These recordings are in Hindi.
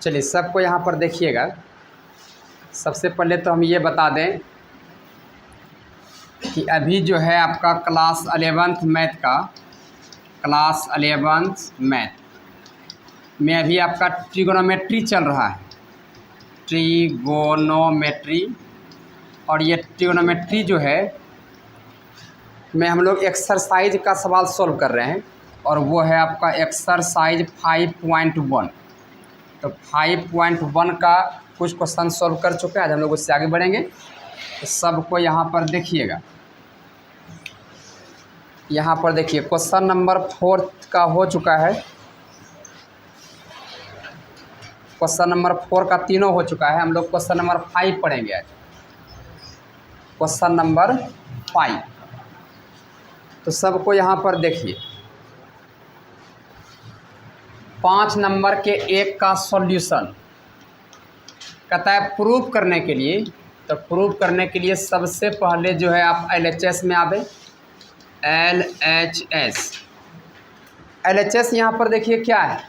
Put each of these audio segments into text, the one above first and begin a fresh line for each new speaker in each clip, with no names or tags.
चलिए सबको यहाँ पर देखिएगा। सबसे पहले तो हम ये बता दें कि अभी जो है आपका क्लास 11th मैथ का क्लास 11th मैथ में अभी आपका ट्रिगोनोमेट्री चल रहा है, ट्रिगोनोमेट्री। और ये ट्रिगोनोमेट्री जो है में हम लोग एक्सरसाइज का सवाल सॉल्व कर रहे हैं और वो है आपका एक्सरसाइज 5.1। तो 5.1 का कुछ क्वेश्चन सॉल्व कर चुके हैं, आज हम लोग उससे आगे बढ़ेंगे। तो सबको यहाँ पर देखिएगा, यहाँ पर देखिए क्वेश्चन नंबर 4 का हो चुका है, क्वेश्चन नंबर 4 का तीनों हो चुका है। हम लोग क्वेश्चन नंबर 5 पढ़ेंगे आज, क्वेश्चन नंबर 5। तो सबको यहाँ पर देखिए 5 नंबर के एक का सॉल्यूशन कहता है प्रूव करने के लिए। तो प्रूव करने के लिए सबसे पहले जो है आप LHS में आवे, LHS यहाँ पर देखिए क्या है,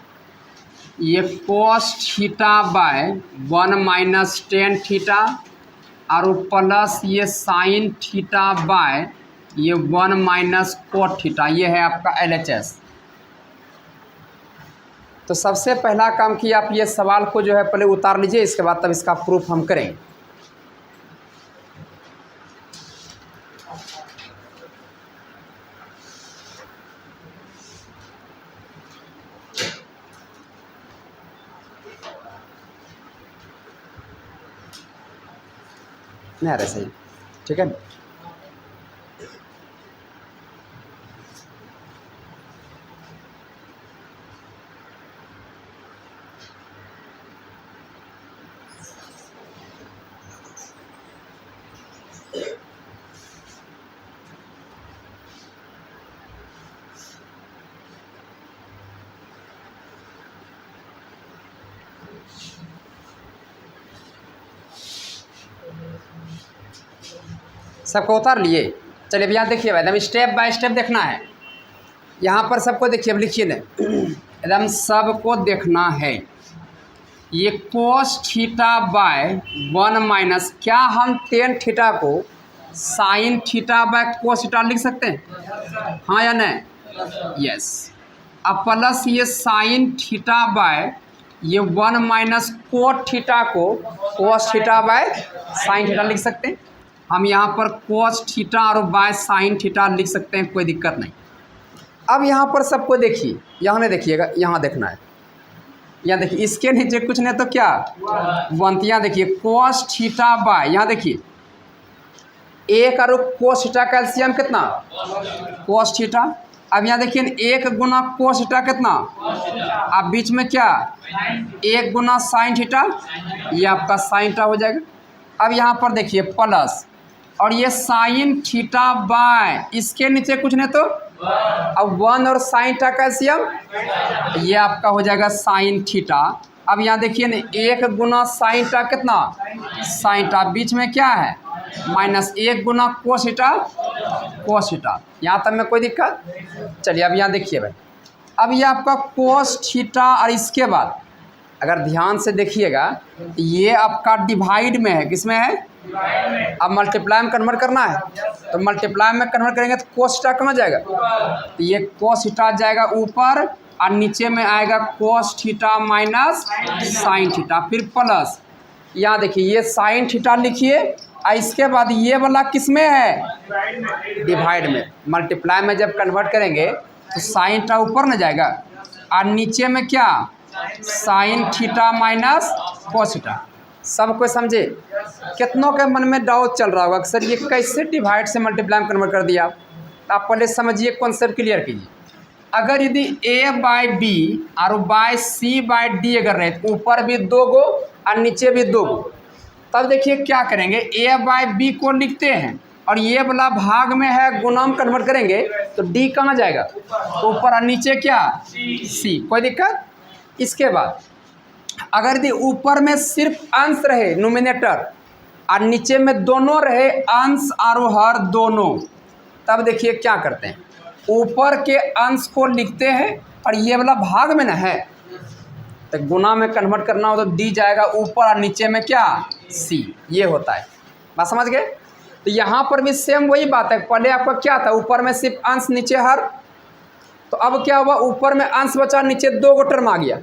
ये cos theta by 1 minus tan theta और प्लस ये साइन थीटा बाय ये 1 माइनस कोट थीटा, ये है आपका LHS। तो सबसे पहला काम कि आप ये सवाल को जो है पहले उतार लीजिए, इसके बाद तब इसका प्रूफ हम करेंगे। नहीं आ रहा सही, ठीक है। सबको उतार लिए। चलिए अब यहाँ देखिए भाई, एकदम स्टेप बाय स्टेप देखना है। यहाँ पर सबको देखिए, अब लिखिए एकदम सबको देखना है। ये कोस थीटा बाय 1 माइनस, क्या हम टेन थीटा को sine theta by cos theta लिख सकते हैं, हाँ या नहीं? यस। अब प्लस ये साइन थीटा बाय ये 1 माइनस कोट थीटा को cos theta by sine theta लिख सकते हैं। हम यहाँ पर कोस थीटा और बाय साइन थीटा लिख सकते हैं, कोई दिक्कत नहीं। अब यहाँ पर सबको देखिए, यहाँ नहीं देखिएगा, यहाँ देखना है। यहाँ देखिए इसके नीचे कुछ नहीं तो क्या 1। यहाँ देखिए कोस थीटा बाय, यहाँ देखिए एक और कोस थीटा का एलसीएम कितना, कोस थीटा। अब यहाँ देखिए 1 गुना कोस थीटा कितना, अब बीच में क्या 1 गुना साइन थीटा, ये आपका साइन थीटा हो जाएगा। अब यहाँ पर देखिए प्लस और ये साइन थीटा बाय, इसके नीचे कुछ नहीं तो अब 1 और साइन थीटा का एलसीएम, ये आपका हो जाएगा साइन थीटा। अब यहाँ देखिए ना 1 गुना साइन थीटा कितना, साइन थीटा, बीच में क्या है माइनस 1 गुना कोस थीटा, कोस थीटा। यहाँ तक में कोई दिक्कत? चलिए अब यहाँ देखिए भाई, अब ये आपका कोस थीटा और इसके बाद अगर ध्यान से देखिएगा ये आपका डिवाइड में है, किस में है, अब मल्टीप्लाई में कन्वर्ट करना है। तो मल्टीप्लाई में कन्वर्ट करेंगे तो कोस थीटा कहाँ जाएगा, तो ये कोस थीटा जाएगा ऊपर और नीचे में आएगा कोस थीटा माइनस साइन थीटा, फिर प्लस यहाँ देखिए ये साइन थीटा लिखिए और इसके बाद ये वाला किस में है, डिवाइड में। मल्टीप्लाई में जब कन्वर्ट करेंगे तो साइन थीटा ऊपर न जाएगा और नीचे में क्या sine theta minus cos theta. सब कोई समझे? कितनों के मन में डाउट चल रहा होगा अक्सर ये कैसे डिवाइड से मल्टीप्लाई में कन्वर्ट कर दिया। आप पहले समझिए, कॉन्सेप्ट क्लियर कीजिए। अगर यदि a बाय बी और बाय सी बाय डी अगर रहे, ऊपर भी 2 गो और नीचे भी 2 गो, तब देखिए क्या करेंगे, a बाय बी को लिखते हैं और ये वाला भाग में है गुणम कन्वर्ट करेंगे तो d कहाँ जाएगा, ऊपर और नीचे क्या c, कोई दिक्कत? इसके बाद अगर यदि ऊपर में सिर्फ अंश रहे नोमिनेटर और नीचे में दोनों रहे अंश और हर दोनों, तब देखिए क्या करते हैं, ऊपर के अंश को लिखते हैं और ये वाला भाग में ना है तो गुना में कन्वर्ट करना हो तो डी जाएगा ऊपर और नीचे में क्या सी, ये होता है। बात समझ गए। तो यहाँ पर भी सेम वही बात है, पहले आपका क्या था, ऊपर में सिर्फ अंश नीचे हर, तो अब क्या हुआ, ऊपर में अंश बचा नीचे 2 गो टर्म आ गया,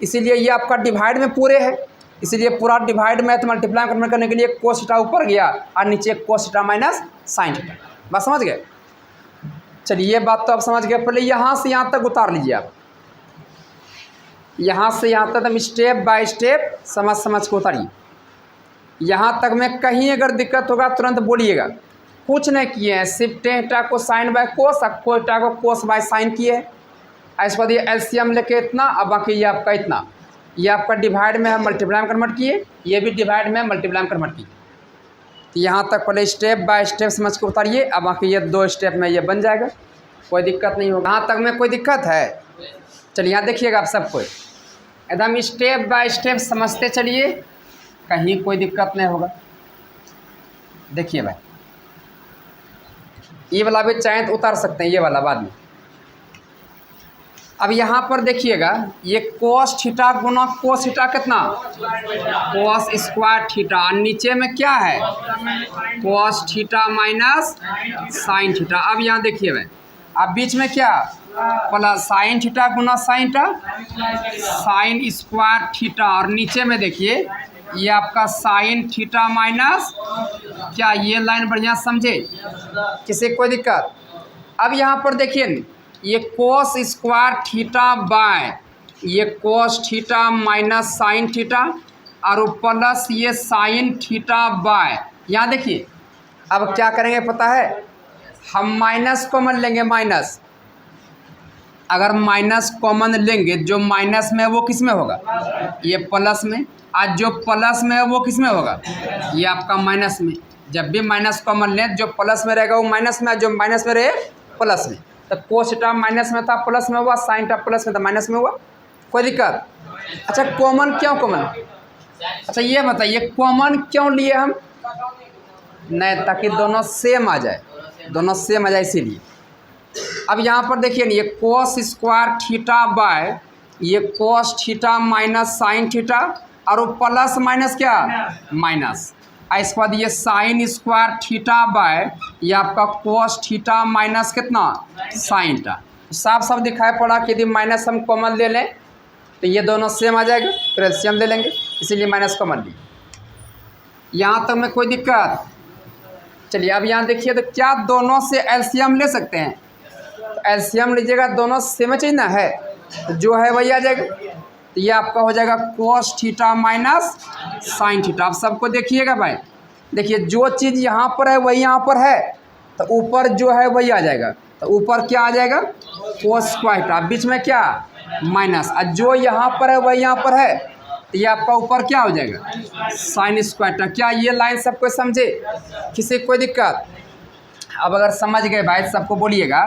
इसीलिए ये आपका डिवाइड में पूरे है, इसीलिए पूरा डिवाइड में तो मल्टीप्लाई कन्वर्ट करने के लिए कोस थीटा ऊपर गया और नीचे कोस थीटा माइनस साइन थीटा। बात समझ गए। चलिए ये बात तो आप समझ गए। पहले यहाँ से यहाँ तक उतार लीजिए आप, यहाँ से यहाँ तक हम स्टेप बाय स्टेप समझ के उतारिए। यहाँ तक में कहीं अगर दिक्कत होगा तुरंत बोलिएगा। कुछ नहीं किए हैं, सिर्फ टेन थीटा को साइन बाय कोस और कोस थीटा को कोस बाय साइन किए हैं। इसके बाद ये एलसीएम लेके इतना, अब बाकी ये आपका इतना, ये आपका डिवाइड में हम मल्टीप्लाई में कन्वर्ट किए, ये भी डिवाइड में मल्टीप्लाई में कन्वर्ट किए। तो यहाँ तक पहले स्टेप बाय स्टेप समझ के उतारिए, अब बाकी ये 2 स्टेप में ये बन जाएगा, कोई दिक्कत नहीं होगा। यहाँ तक में कोई दिक्कत है? चलिए यहाँ देखिएगा आप सब कोई एकदम स्टेप बाय स्टेप समझते चलिए, कहीं कोई दिक्कत नहीं होगा। देखिए भाई, ये वाला भी चाहे तो उतार सकते हैं, ये वाला बाद में। अब यहाँ पर देखिएगा, ये कोस थीटा गुना कोस थीटा कितना, कोस स्क्वायर थीटा, और नीचे में क्या है, cos theta minus sine theta. अब यहाँ देखिए भाई, अब बीच में क्या, प्लस साइन थीटा गुना sine theta, sine square theta, और नीचे में देखिए ये आपका साइन थीटा माइनस क्या, ये लाइन बढ़िया समझे, किसी कोई दिक्कत? अब यहाँ पर देखिए ये कोस स्क्वायर थीटा बाय ये कोस थीटा माइनस साइन थीटा और प्लस ये साइन थीटा बाय, यहाँ देखिए अब क्या करेंगे पता है, हम माइनस कॉमन लेंगे। माइनस, अगर माइनस कॉमन लेंगे, जो माइनस में है वो किस में होगा, ये प्लस में, आज जो प्लस में है वो किस में होगा, ये आपका माइनस में। जब भी माइनस कॉमन लें, जो प्लस में रहेगा वो माइनस में, जो माइनस में रहे प्लस में। तो कोस थीटा माइनस में था प्लस में हुआ, साइन थीटा प्लस में था माइनस में हुआ, कोई दिक्कत? अच्छा कॉमन क्यों कॉमन, अच्छा ये बताइए कॉमन क्यों लिए हम? नहीं, ताकि दोनों सेम आ जाए, दोनों सेम आ जाए इसीलिए। अब यहाँ पर देखिए ना, ये कोस स्क्वायर थीटा बाय ये कोस थीटा माइनस साइन थीटा और प्लस माइनस क्या, माइनस। इसके बाद ये साइन स्क्वायर थीटा बाय ये आपका कोस थीटा माइनस कितना, साइन थीटा। साफ साफ दिखाई पड़ा कि यदि माइनस हम कॉमन ले लें तो ये दोनों सेम आ जाएगा, फिर एलसीएम ले लेंगे, इसीलिए माइनस कॉमन ली। यहाँ तक में कोई दिक्कत? चलिए अब यहाँ देखिए, तो क्या दोनों से एलसीएम ले सकते हैं? तो एलसीएम लीजिएगा, दोनों सेम चीज़ ना है, तो जो है वही आ जाएगा। तो ये आपका हो जाएगा कोस थीटा माइनस साइन थीटा। आप सबको देखिएगा भाई, देखिए जो चीज़ यहाँ पर है वही यहाँ पर है, तो ऊपर जो है वही आ जाएगा। तो ऊपर क्या आ जाएगा, कोस स्क्वायर थीटा, बीच में क्या, माइनस, और जो यहाँ पर है वही यहाँ पर है, तो ये आपका ऊपर क्या हो जाएगा, साइन स्क्वायर थीटा। क्या ये लाइन सबको समझे, किसी कोई दिक्कत? अब अगर समझ गए भाई सबको बोलिएगा।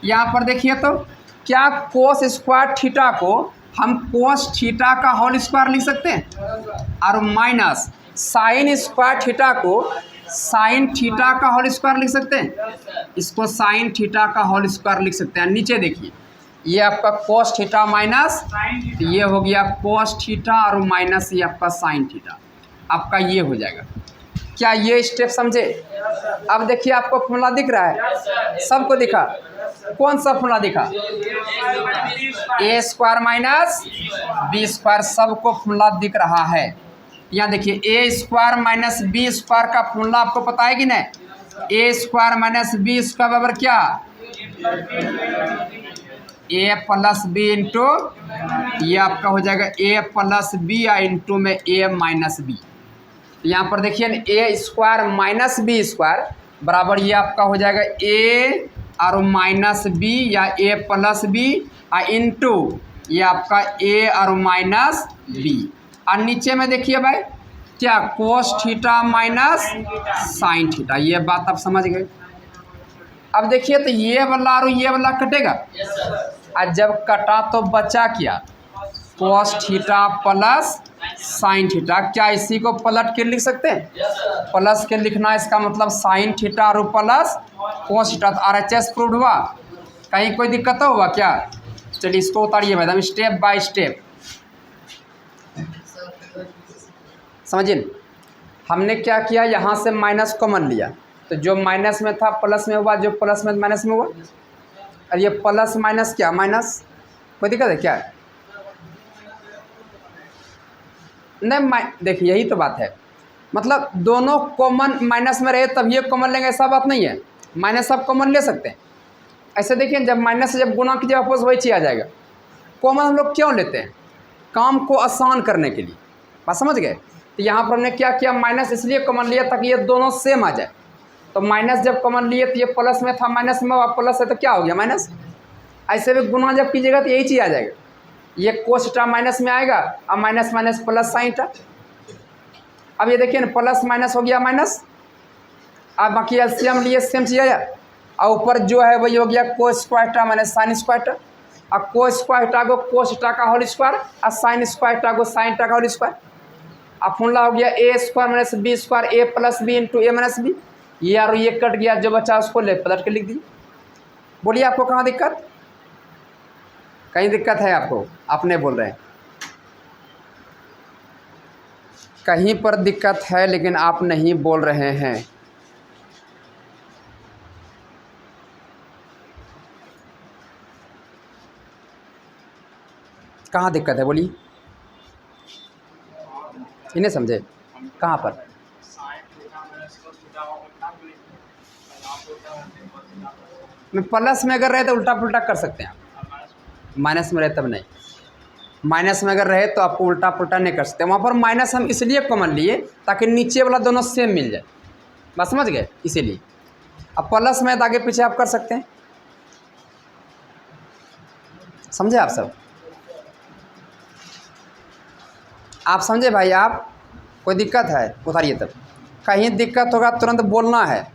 यहाँ पर देखिए, तो क्या कोस स्क्वायर थीटा को हम कोस थीटा का होल स्क्वायर लिख सकते हैं, और माइनस साइन स्क्वायर थीटा को साइन थीटा का होल स्क्वायर लिख सकते हैं, इसको साइन थीटा का होल स्क्वायर लिख सकते हैं। नीचे देखिए ये आपका कोस थीटा माइनस, ये हो गया कोस थीटा और माइनस ये आपका साइन थीटा, आपका ये हो जाएगा। क्या ये स्टेप समझे? अब देखिए आपको फॉर्मूला दिख रहा है, सबको दिखा? कौन सा फॉर्मूला दिखा? A square minus B square, सबको फॉर्मूला दिख रहा है। यहाँ देखिए ए स्क्वायर माइनस बी स्क्वायर का फॉर्मूला आपको पता है कि नहीं? A square minus B square बराबर क्या, ए प्लस बी इंटू, ये आपका हो जाएगा ए प्लस बी या इंटू में ए माइनस बी। यहाँ पर देखिए ना, ए स्क्वायर माइनस बी स्क्वायर बराबर ये आपका हो जाएगा ए और माइनस बी या ए प्लस बी इंटू ये आपका ए और माइनस बी। और नीचे में देखिए भाई क्या, कोस थीटा माइनस साइन थीटा। ये बात आप समझ गए। अब देखिए तो ये वाला और ये वाला कटेगा, और जब कटा तो बचा क्या, cos theta plus sine theta. क्या इसी को पलट के लिख सकते हैं? प्लस के लिखना, इसका मतलब साइन थीटा और प्लस कोस थीटा। तो RHS प्रूव हुआ, कहीं कोई दिक्कत हुआ क्या? चलिए इसको उतारिए मैडम स्टेप बाय स्टेप। समझिए, हमने क्या किया, यहाँ से माइनस कॉमन लिया, तो जो माइनस में था प्लस में हुआ, जो प्लस में माइनस में हुआ। और ये प्लस माइनस क्या माइनस, कोई दिक्कत है क्या? नहीं, देखिए यही तो बात है, मतलब दोनों कॉमन माइनस में रहे तब ये कॉमन लेंगे, ऐसा बात नहीं है, माइनस सब कॉमन ले सकते हैं। ऐसे देखिए, जब माइनस से जब गुना कीजिए वापस वही चीज़ आ जाएगा। कॉमन हम लोग क्यों लेते हैं? काम को आसान करने के लिए, बात समझ गए? तो यहाँ पर हमने क्या किया, माइनस इसलिए कॉमन लिया ताकि ये दोनों सेम आ जाए। तो माइनस जब कॉमन लिए तो ये प्लस में था, माइनस में अब प्लस है तो क्या हो गया माइनस। ऐसे भी गुना जब कीजिएगा तो यही चीज़ आ जाएगा, ये कोसटा माइनस में आएगा, अब माइनस माइनस प्लस साइन टा। अब ये देखिए ना, प्लस माइनस हो गया माइनस, अब बाकी एलसीएम लिए सेम चीज़ आया, और ऊपर जो है वही हो गया कोस स्क्वायर टा माइनस साइन स्क्वायर टा। अब कोस स्क्वायर टा को कोस टा का होल स्क्वायर, और साइन स्क्वायर टा को साइन टा का होल स्क्वायर। अब फॉर्मूला हो गया ए स्क्वायर माइनस बी स्क्वायर, ए प्लस बी इंटू ए माइनस बी। ये और ये कट गया, जो बचा उसको ले पलट के लिख दी। बोलिए आपको कहाँ दिक्कत, कहीं दिक्कत है आपको? आप नहीं बोल रहे हैं, कहीं पर दिक्कत है लेकिन आप नहीं बोल रहे हैं। कहाँ दिक्कत है बोलिए, इन्हें समझे कहाँ पर? मैं प्लस में अगर रहे तो उल्टा पुल्टा कर सकते हैं, माइनस में रहे तब नहीं। माइनस में अगर रहे तो आपको उल्टा पुल्टा नहीं कर सकते। वहाँ पर माइनस हम इसलिए कॉमन लिए ताकि नीचे वाला दोनों सेम मिल जाए, बस समझ गए, इसीलिए। अब प्लस में तो आगे पीछे आप कर सकते हैं, समझे आप सब? आप समझे भाई? आप कोई दिक्कत है उतारिए, तब कहीं दिक्कत होगा तुरंत बोलना है।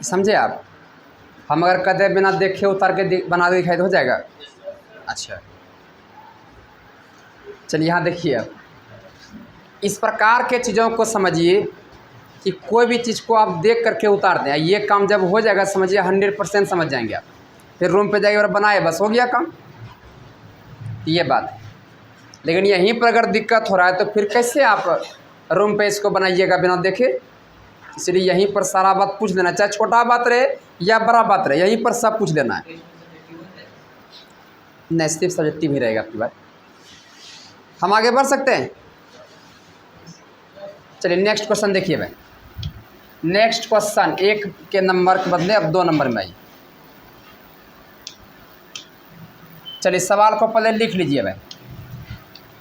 समझे आप? हम अगर कहते बिना देखे उतार के बना के दिखाई तो हो जाएगा? अच्छा चलिए, यहाँ देखिए, अब इस प्रकार के चीज़ों को समझिए कि कोई भी चीज़ को आप देख करके उतार दें। ये काम जब हो जाएगा समझिए 100% समझ जाएंगे आप, फिर रूम पे जाइए और बनाए, बस हो गया काम, ये बात। लेकिन यहीं पर अगर दिक्कत हो रहा है तो फिर कैसे आप रूम पे इसको बनाइएगा बिना देखे? इसलिए यहीं पर सारा बात पूछ लेना, चाहे छोटा बात रहे या बड़ा बात रहे, यहीं पर सब पूछ लेना है। नहीं, सिर्फ सब्जेक्टिव ही रहेगा आपकी बात। हम आगे बढ़ सकते हैं? चलिए नेक्स्ट क्वेश्चन देखिए भाई। नेक्स्ट क्वेश्चन 1 के नंबर के बदले अब 2 नंबर में आई। चलिए सवाल को पहले लिख लीजिए भाई।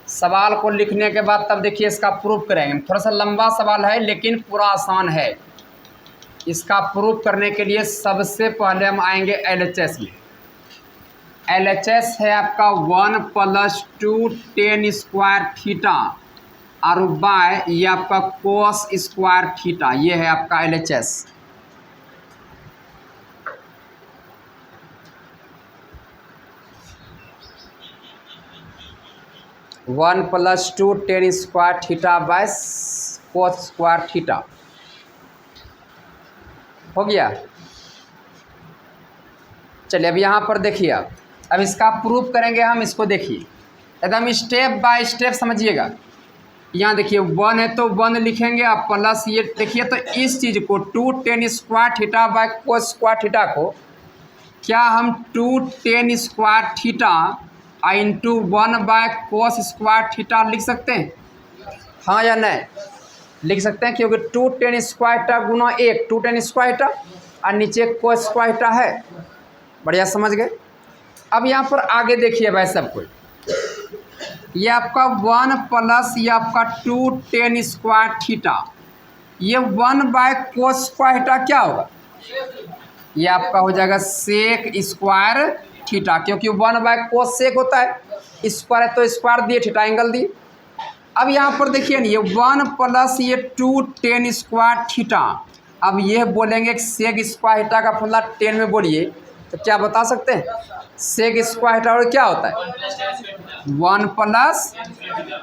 सवाल को लिखने के बाद तब देखिए इसका प्रूफ करेंगे। थोड़ा सा लंबा सवाल है लेकिन पूरा आसान है। इसका प्रूफ करने के लिए सबसे पहले हम आएंगे LHS में। LHS है आपका 1 + 2 tan स्क्वायर थीटा और बाय ये आपका cos स्क्वायर थीटा, ये है आपका LHS। One + 2 tan square theta by cos square theta हो गया। चलिए अब यहाँ पर देखिए, आप अब इसका प्रूफ करेंगे हम। इसको देखिए एकदम स्टेप बाय स्टेप समझिएगा। यहाँ देखिए 1 है तो 1 लिखेंगे, आप प्लस ये देखिए, तो इस चीज़ को 2 tan square theta by cos square theta को क्या हम 2 tan square theta into 1 by cos square theta लिख सकते हैं? हाँ या नहीं? लिख सकते हैं, क्योंकि 2 tan स्क्वायर थीटा गुना 1 2 tan स्क्वायर थीटा और नीचे cos स्क्वायर थीटा है। बढ़िया समझ गए। अब यहाँ पर आगे देखिए भाई सब कुछ, ये आपका 1 प्लस ये आपका 2 टेन स्क्वायर थीटा, ये 1/cos स्क्वायर थीटा क्या होगा, ये आपका हो जाएगा सेक स्क्वायर थीटा, क्योंकि 1/cos सेक होता है, स्क्वायर है तो स्क्वायर दिए, थीटा एंगल दिए। अब यहाँ पर देखिए ना, ये 1 प्लस ये 2 टेन स्क्वायर थीटा, अब ये बोलेंगे कि सेक स्क्वायर थीटा का फॉर्मूला 10 में बोलिए, तो क्या बता सकते हैं, सेक स्क्वायर थीटा और क्या होता है 1 प्लस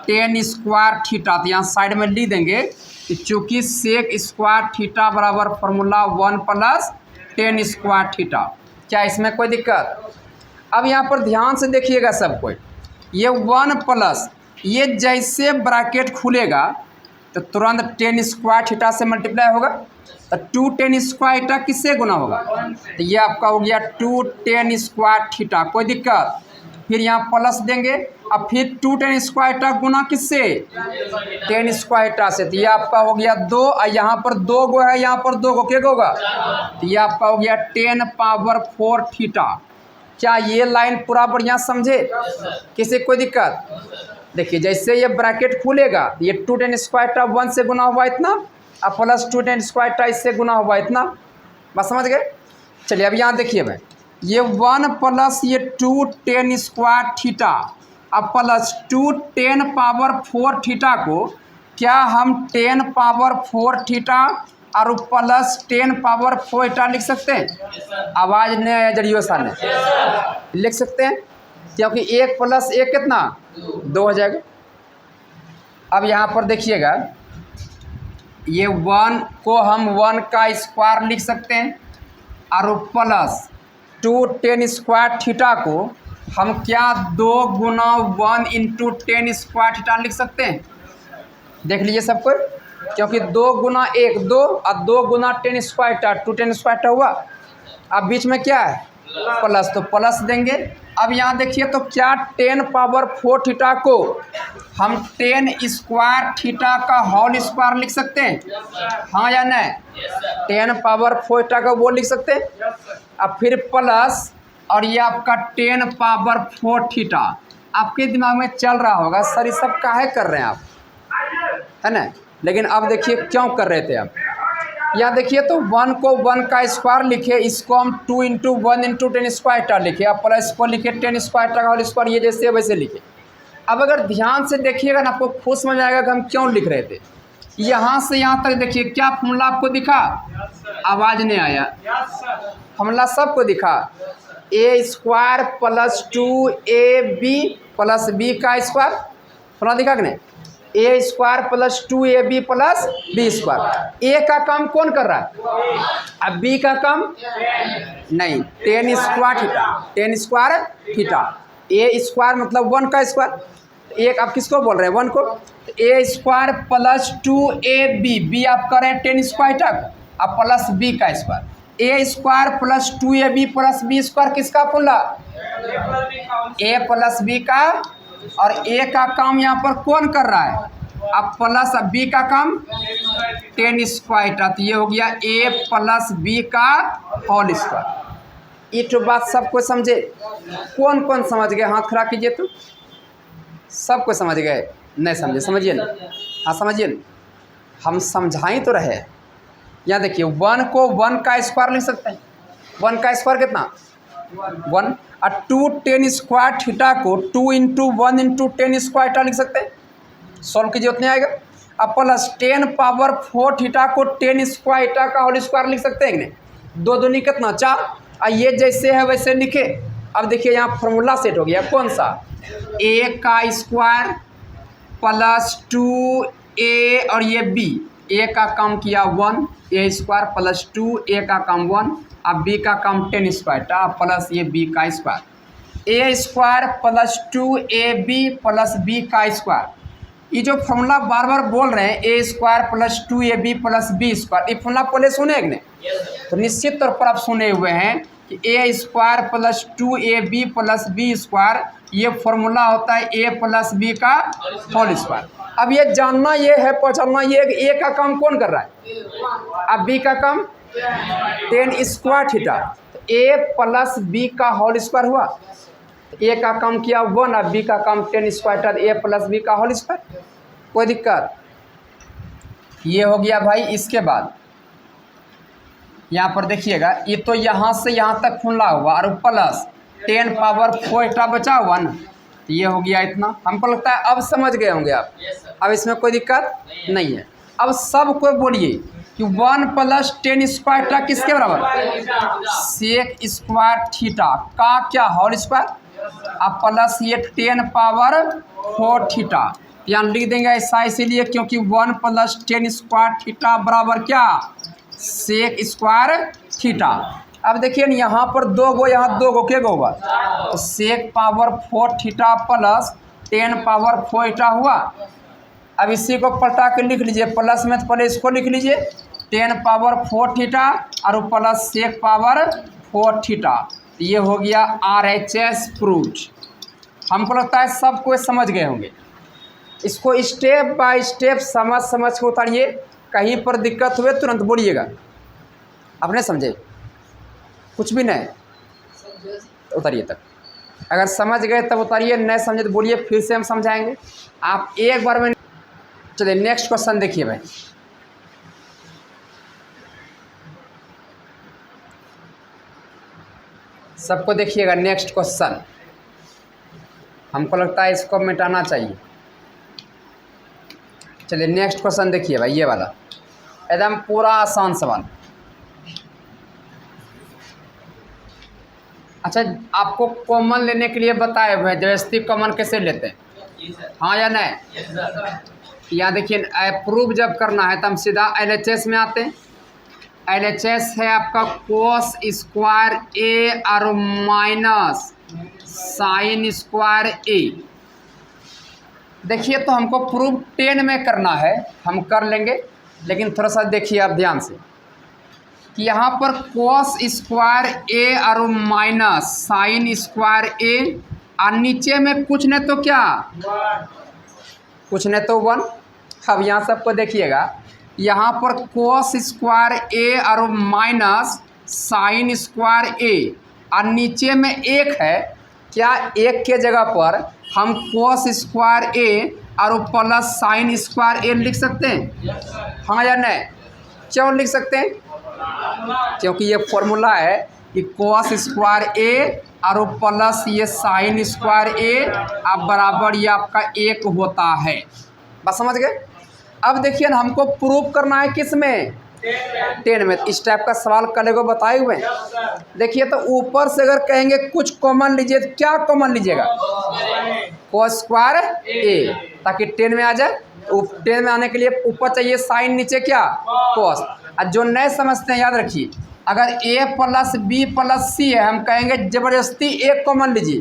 10 स्क्वायर थीटा। तो यहाँ साइड में लिख देंगे कि चूँकि सेक स्क्वायर थीटा बराबर फॉर्मूला 1 प्लस 10 स्क्वायर थीटा। क्या इसमें कोई दिक्कत? अब यहाँ पर ध्यान से देखिएगा सब कोई, ये 1 प्लस ये जैसे ब्रैकेट खुलेगा तो तुरंत 10 स्क्वायर थीटा से मल्टीप्लाई होगा, तो 2 10 स्क्वायर थीटा किससे गुना होगा, तो ये आपका हो गया 2 10 स्क्वायर थीटा, कोई दिक्कत? फिर यहाँ प्लस देंगे, अब फिर 2 10 स्क्वायर थीटा गुना किससे 10 स्क्वायर थीटा से, तो ये आपका हो गया 2, और यहाँ पर 2 गो है, यहाँ पर 2 गो क्या होगा, तो ये आपका हो गया 10 पावर 4 थीटा। क्या ये लाइन पूरा बढ़िया समझे, किसी कोई दिक्कत? देखिए जैसे ये ब्रैकेट खुलेगा, ये 2 10 स्क्वायर थीटा 1 से गुना हुआ इतना, अब प्लस 2 10 स्क्वायर थीटा इससे गुना हुआ इतना, बस समझ गए। चलिए अब यहाँ देखिए भाई, ये 1 प्लस ये 2 10 स्क्वायर थीटा, अब प्लस 2 10 पावर 4 थीटा को क्या हम 10 पावर 4 थीटा और प्लस 10 पावर 4 थीटा लिख सकते हैं? आवाज़ नहीं आया जरियो सामने, लिख सकते हैं, क्योंकि 1 प्लस 1 कितना 2 हो जाएगा। अब यहाँ पर देखिएगा, ये 1 को हम 1 का स्क्वायर लिख सकते हैं, और प्लस 2 10 स्क्वायर थीटा को हम क्या 2 गुना 1 इंटू 10 स्क्वायर थीटा लिख सकते हैं। देख लीजिए सबको, क्योंकि 2 गुना 1 2 और 2 गुना 10 स्क्वायर थीटा 2 10 स्क्वायर थीटा हुआ, अब बीच में क्या है प्लस, तो प्लस देंगे। अब यहाँ देखिए तो क्या 10 पावर 4 थीटा को हम 10 स्क्वायर थीटा का होल स्क्वायर लिख सकते हैं, हाँ या नहीं? 10 पावर 4 थीटा का वो लिख सकते हैं। अब फिर प्लस, और ये आपका 10 पावर 4 थीटा। आपके दिमाग में चल रहा होगा सर ये सब काहे कर रहे हैं आप, है ना? लेकिन अब देखिए क्यों कर रहे थे आप, यहाँ देखिए तो 1 को 1 का स्क्वायर लिखे, इसको हम 2 इंटू 1 इंटू 10 स्क्वायर थीटा लिखे, अब प्लस को लिखे 10 स्क्वायर थीटा का होल स्क्वायर, ये जैसे वैसे लिखे। अब अगर ध्यान से देखिएगा ना, आपको खुद समझ आएगा कि हम क्यों लिख रहे थे। यहाँ से यहाँ तक देखिए, क्या फॉर्मूला आपको दिखा? आवाज़ नहीं आया, फॉर्मूला सबको दिखा, A square plus 2ab plus B का स्क्वायर, फॉर्मूला दिखा कि नहीं? A square plus 2ab plus B square. A का काम कौन कर रहा है, अब बी का काम नहीं, 10 स्क्वायर थीटा 10 स्क्वायर थीटा, ए स्क्वायर मतलब 1 का स्क्वायर, एक आप किसको बोल रहे हैं 1 को, ए स्क्वायर प्लस 2ab, बी आप कर रहे हैं 10 स्क्वायर थीटा अब प्लस बी का square, A square plus 2ab plus B square किसका फॉर्मूला, ए प्लस बी का, और ए का काम यहाँ पर कौन कर रहा है, अब प्लस बी का काम 10 स्क्वायर थीटा, तो ये हो गया ए प्लस बी का होल स्क्वायर। ये तो बात सबको समझे, कौन कौन समझ गए हाथ खड़ा कीजिए, तो सबको समझ गए, नहीं समझे समझिए ना, हाँ समझिए ना, हम समझाई तो रहे। यहाँ देखिए 1 को 1 का स्क्वायर लिख सकते हैं, 1 का स्क्वायर कितना 1, और 2 10 स्क्वायर थीटा को 2 इंटू 1 इंटू 10 स्क्वायर थीटा लिख सकते हैं, सॉल्व कीजिए उतने आएगा। अब प्लस 10 पावर 4 थीटा को 10 स्क्वायर थीटा का होल स्क्वायर लिख सकते हैं कि नहीं, 2 दूनी कितना 4, और ये जैसे है वैसे लिखे। अब देखिए यहाँ फॉर्मूला सेट हो गया, कौन सा, ए का स्क्वायर प्लस 2a और ये b, ए का काम किया 1 ए स्क्वायर प्लस 2 ए का काम 1, अब बी का काम 10 स्क्वायर था प्लस ये बी का square, A square plus 2ab plus B का स्क्वायर। ये जो फॉर्मूला बार बार बोल रहे हैं A square plus 2ab plus B square, ये फॉर्मूला पहले सुने कि नहीं, तो निश्चित तौर पर आप सुने हुए हैं कि A square plus 2ab plus B square, ये फॉर्मूला होता है ए प्लस बी का होल स्क्वायर। अब ये जानना ये है, पहचानना ये है कि ए का काम कौन कर रहा है, अब बी का काम 10 स्क्वायर थीटा, तो ए प्लस बी का होल स्क्वायर हुआ। ए का काम किया 1 और बी का काम 10 स्क्वायर ए प्लस बी का होल स्क्वायर, कोई दिक्कत। ये हो गया भाई। इसके बाद यहाँ पर देखिएगा, ये तो यहाँ से यहाँ तक खुला हुआ और प्लस 10 पावर 4 बचा हुआ ना, तो ये हो गया इतना। हमको लगता है अब समझ गए होंगे आप। अब इसमें कोई दिक्कत नहीं है। अब सब को बोलिए कि 1 प्लस 10 स्क्वायर किसके बराबर, सेक स्क्वायर थीटा का क्या होल स्क्वायर, अब प्लस ये 10 पावर 4 थीटा। यहाँ लिख देंगे ऐसा इसीलिए क्योंकि 1 प्लस 10 स्क्वायर थीटा बराबर क्या, सेक स्क्वायर थीटा। अब देखिए न यहाँ पर 2 गो, यहाँ 2 गो के गो हुआ, तो sec power 4 theta plus 10 power 4 theta हुआ। अब इसी को पलटा के लिख लीजिए, प्लस में तो पहले इसको लिख लीजिए 10 पावर 4 थीटा और प्लस सेक पावर 4 थीटा। ये हो गया RHS प्रूव्ड। हमको लगता है सब कोई समझ गए होंगे। इसको स्टेप बाय स्टेप समझ के उतारिए। कहीं पर दिक्कत हुए तुरंत बोलिएगा। आपने समझे, कुछ भी नहीं उतारिए तक। अगर समझ गए तब उतारिए, नहीं समझे तो बोलिए, फिर से हम समझाएंगे। आप एक बार में। चलिए नेक्स्ट क्वेश्चन देखिए भाई। सबको देखिएगा नेक्स्ट क्वेश्चन। हमको लगता है इसको मिटाना चाहिए। चलिए नेक्स्ट क्वेश्चन देखिए भाई, ये वाला एकदम पूरा आसान सवाल। अच्छा, आपको कॉमन लेने के लिए बताए हुए जबरदस्ती कॉमन कैसे लेते हैं, हाँ या नहीं। यहाँ देखिए, प्रूव जब करना है तो हम सीधा LHS में आते हैं। LHS है आपका कोस स्क्वायर ए और माइनस साइन स्क्वायर ए। देखिए तो हमको प्रूव 10 में करना है, हम कर लेंगे, लेकिन थोड़ा सा देखिए आप ध्यान से कि यहाँ पर कोस स्क्वायर ए और माइनस साइन स्क्वायर ए, और नीचे में कुछ नहीं तो क्या, कुछ नहीं तो 1। अब यहाँ सबको देखिएगा, यहाँ पर कोस स्क्वायर ए और माइनस साइन स्क्वायर ए, और नीचे में 1 है। क्या 1 के जगह पर हम कोस स्क्वायर ए और प्लस साइन स्क्वायर ए लिख सकते हैं, हाँ या नहीं। क्यों लिख सकते हैं, क्योंकि ये फॉर्मूला है कि कोस स्क्वायर ए और प्लस ये साइन स्क्वायर ए अब बराबर ये आपका 1 होता है। बस समझ गए। अब देखिए ना, हमको प्रूव करना है किस में, 10 में। इस टाइप का सवाल कल को बताए हुए हैं। देखिए तो ऊपर से अगर कहेंगे कुछ कॉमन लीजिए तो क्या कॉमन लीजिएगा, कोस स्क्वायर ए, ताकि 10 में आ जाए। 10 में आने के लिए ऊपर चाहिए साइन, नीचे क्या कोस। और जो नए समझते हैं याद रखिए, अगर a प्लस बी प्लस सी है, हम कहेंगे ज़बरदस्ती एक कॉमन लीजिए,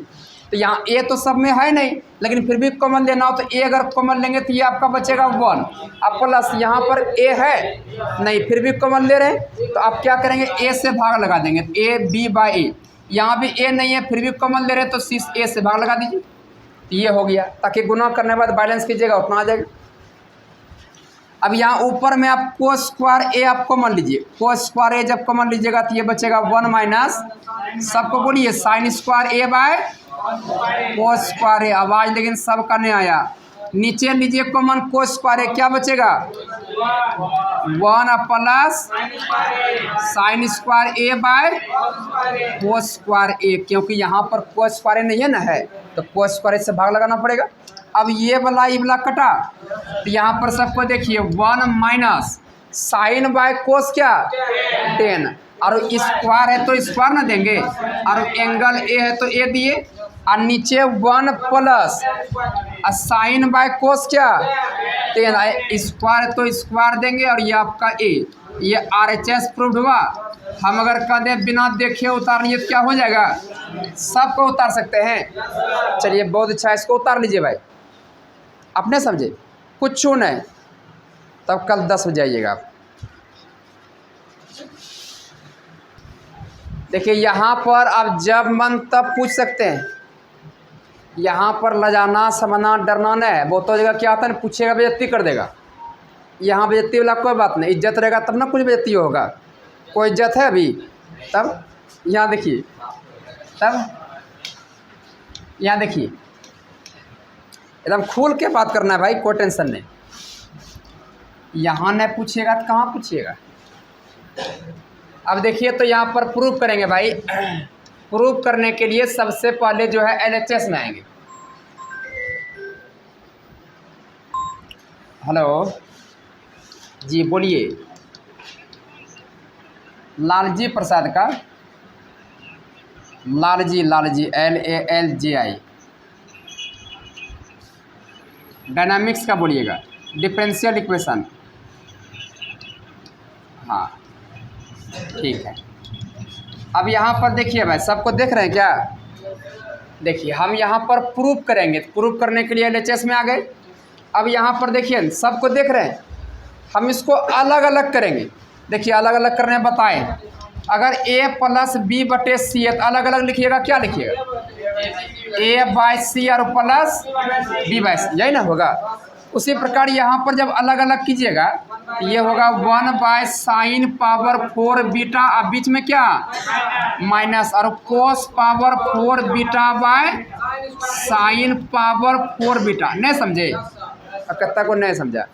तो यहाँ a तो सब में है नहीं, लेकिन फिर भी कॉमन लेना हो तो a अगर कॉमन लेंगे तो ये आपका बचेगा 1। अब प्लस यहाँ पर a है नहीं, फिर भी कॉमन ले रहे हैं, तो आप क्या करेंगे, a से भाग लगा देंगे, a b बाई ए। यहाँ भी a नहीं है, फिर भी कॉमन ले रहे हैं, तो c a से भाग लगा दीजिए, तो ये हो गया, ताकि गुना करने के बाद बैलेंस कीजिएगा उतना आ जाएगा। अब यहाँ ऊपर में आप कोस स्क्वायर ए आप कॉमन लीजिए, कोस स्क्वायर ए जब कॉमन लीजिएगा तो ये बचेगा 1 माइनस, सबको बोलिए sine square A by cos square A. आवाज़ लेकिन सबका नहीं आया। नीचे लीजिए कॉमन कोस स्क्वायर ए, क्या बचेगा 1 plus sine square A by cos square A, क्योंकि यहाँ पर कोस स्क्वायर ए नहीं है ना, है तो कोस स्क्वायर ए से भाग लगाना पड़ेगा। अब ये वाला कटा, तो यहाँ पर सबको देखिए 1 माइनस साइन बाय कोस क्या 10, और स्क्वायर है तो स्क्वायर ना देंगे, और एंगल ए है तो ए दिए, और नीचे 1 प्लस साइन बाय कोस क्या 10, स्क्वायर है तो स्क्वायर देंगे, और ये आपका ए। ये RHS प्रूव्ड हुआ। हम अगर कह दें बिना देखे उतारनी तो क्या हो जाएगा, सबको उतार सकते हैं। चलिए बहुत अच्छा, इसको उतार लीजिए भाई, अपने समझे, कुछ नहीं, तब कल 10 बजे आइएगा आप। देखिए यहाँ पर आप जब मन तब पूछ सकते हैं। यहाँ पर लजाना समझना डरना नहीं है। बहुत जगह क्या आता है, पूछेगा बेइज्जती कर देगा। यहाँ बेइज्जती वाला कोई बात नहीं, इज्जत रहेगा तब ना कुछ बेइज्जती होगा। कोई इज्जत है अभी तब, यहाँ देखिए तब यहाँ देखिए एकदम खुल के बात करना है भाई, कोई टेंशन नहीं। यहाँ नहीं पूछिएगा तो कहाँ पूछिएगा। अब देखिए तो यहाँ पर प्रूफ करेंगे भाई। प्रूफ करने के लिए सबसे पहले जो है LHS में आएंगे। हेलो जी बोलिए। लालजी प्रसाद का, लालजी LALJI। डायनामिक्स का बोलिएगा, डिफरेंशियल इक्वेशन। हाँ ठीक है। अब यहाँ पर देखिए भाई, सबको देख रहे हैं क्या? देखिए हम यहाँ पर प्रूफ करेंगे, प्रूफ करने के लिए LHS में आ गए। अब यहाँ पर देखिए सबको देख रहे हैं, हम इसको अलग अलग करेंगे। देखिए अलग अलग करने बताएं। अगर A+B/C है तो अलग अलग लिखिएगा, क्या लिखिएगा? A/C और प्लस B/C, यही ना होगा। उसी प्रकार यहाँ पर जब अलग अलग कीजिएगा तो ये होगा 1/sin पावर 4 बीटा, अब बीच में क्या माइनस, और cos power 4 beta by sin power 4 beta. नहीं समझे? कत्ता को नहीं समझा?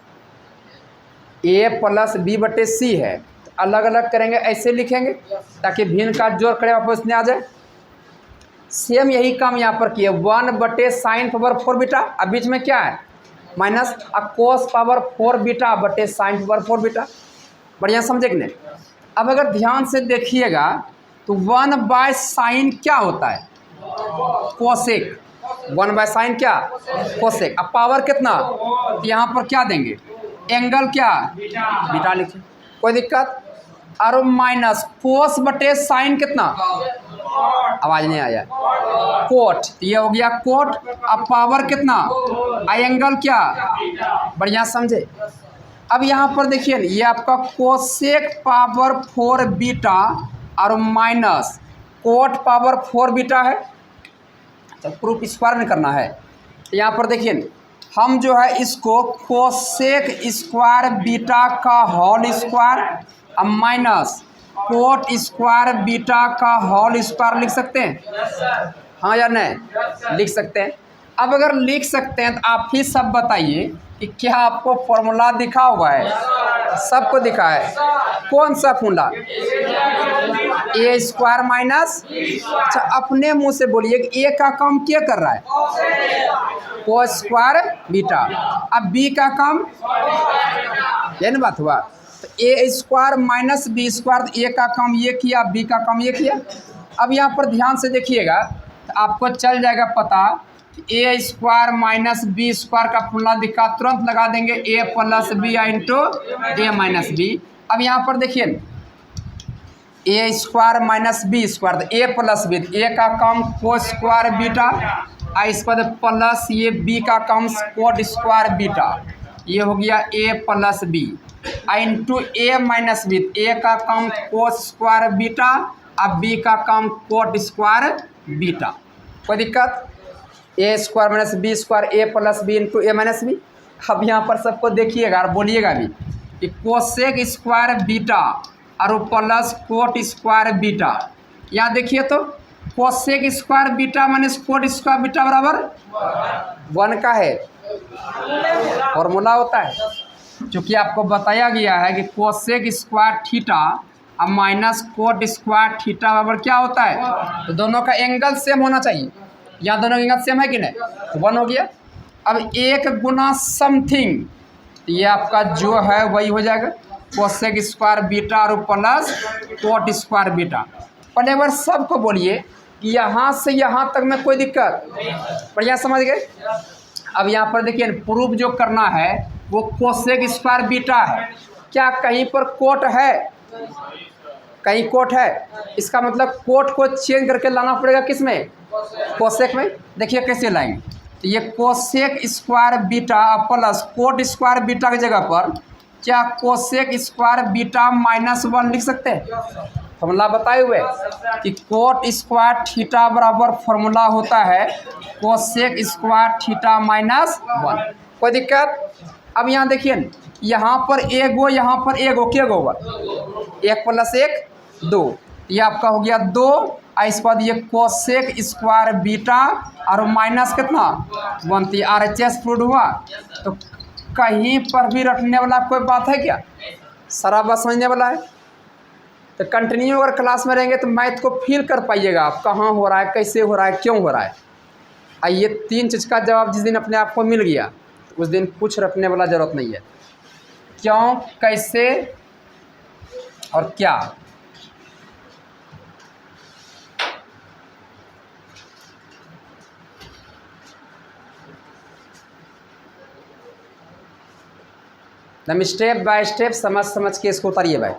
A+B/C है तो अलग अलग करेंगे, ऐसे लिखेंगे ताकि भिन्न का जोड़ करे वापस नहीं आ जाए। सेम यही काम यहाँ पर किए, 1/sin पावर 4 बीटा, अब बीच में क्या है माइनस, और cos पावर 4 बीटा बटे sin पावर 4 बीटा। बढ़िया समझे कि नहीं? अब अगर ध्यान से देखिएगा तो 1/sin क्या होता है? कोसेक। 1/sin क्या? कोसेक। अब पावर कितना? तो यहाँ पर क्या देंगे? एंगल क्या? बीटा लिखे, कोई दिक्कत? और माइनस कोस बटे साइन कितना? आवाज नहीं आया। कोट, ये हो गया कोट। अब पावर कितना? आई एंगल क्या? बढ़िया समझे। अब यहाँ पर देखिए ये आपका कोसेक पावर 4 बीटा और माइनस कोट पावर 4 बीटा है। तो प्रूफ स्क्वायर में करना है। यहाँ पर देखिए हम जो है इसको कोसेक स्क्वायर बीटा का होल स्क्वायर और माइनस कोट स्क्वायर बीटा का होल स्क्वायर लिख सकते हैं, हाँ या नहीं? लिख सकते हैं। अब अगर लिख सकते हैं तो आप ही सब बताइए कि क्या आपको फॉर्मूला दिखा हुआ है? सबको दिखा है। कौन सा फॉर्मूला? A स्क्वायर माइनस, अच्छा अपने मुंह से बोलिए कि A का काम क्या कर रहा है? Cos square beta. अब B का काम, ये ना बात हुआ। तो A square minus B square, तो A का काम ये किया, B का काम ये किया। अब यहाँ पर ध्यान से देखिएगा तो आपको चल जाएगा पता कि A square minus B square का फॉर्मूला दिखा, तुरंत लगा देंगे A+B इंटू A-B। अब यहाँ पर देखिए A square minus B square, तो A+B, A का काम कोस स्क्वायर बीटा, इस पर प्लस ये B का काम कोट स्क्वायर बीटा, ये हो गया A+B इंटू A-B। A का काम कोस स्क्वायर बीटा अब B का काम कोट स्क्वायर बीटा। कोई दिक्कत? A square minus B square A+B into A-B। अब यहाँ पर सबको देखिएगा और बोलिएगा भी कि कोसेक स्क्वायर बीटा और प्लस कोट स्क्वायर बीटा। यहाँ देखिए तो cosec square beta minus cot square beta बराबर 1 का है, फॉर्मूला होता है। चूँकि आपको बताया गया है कि कोसेक स्क्वायर थीटा और माइनस कोट स्क्वायर थीटा बराबर क्या होता है? तो दोनों का एंगल सेम होना चाहिए। यहाँ दोनों का एंगल सेम है कि नहीं? तो 1 हो गया। अब 1 गुना समथिंग, ये आपका जो है वही हो जाएगा कोसेक स्क्वायर बीटा और प्लस कोट स्क्वायर बीटा। पहले बार सबको बोलिए कि यहाँ से यहाँ तक में कोई दिक्कत? बढ़िया समझ गए। अब यहाँ पर देखिए प्रूफ जो करना है वो कोसेक स्क्वायर बीटा है। क्या कहीं पर कोट है? कहीं कोट है? इसका मतलब कोट को चेंज करके लाना पड़ेगा किस में? कोसेक में। देखिए कैसे लाएंगे। तो ये cosec square beta plus coat square beta की जगह पर क्या कोसेक स्क्वायर बीटा -1 लिख सकते हैं? फॉर्मूला बताए हुए कि कोट स्क्वायर थीटा बराबर फॉर्मूला होता है कोसेक स्क्वायर थीटा -1। कोई दिक्कत? अब यहाँ देखिए यहाँ पर एगो, यहाँ पर एगो, क्या होगा? 1 + 1 2, ये आपका हो गया 2 इसके बाद ये कोसेक स्क्वायर बीटा और माइनस कितना 1 RHS प्रूव हुआ। तो कहीं पर भी रटने वाला कोई बात है क्या, सारा बात समझने वाला है। तो कंटिन्यू अगर क्लास में रहेंगे तो मैथ को फील कर पाइएगा आप, कहाँ हो रहा है, कैसे हो रहा है, क्यों हो रहा है। ये 3 चीज़ का जवाब जिस दिन अपने आप को मिल गया उस दिन कुछ रटने वाला ज़रूरत नहीं है। क्यों, कैसे और क्या। हम स्टेप बाय स्टेप समझ के इसको उतारिए भाई।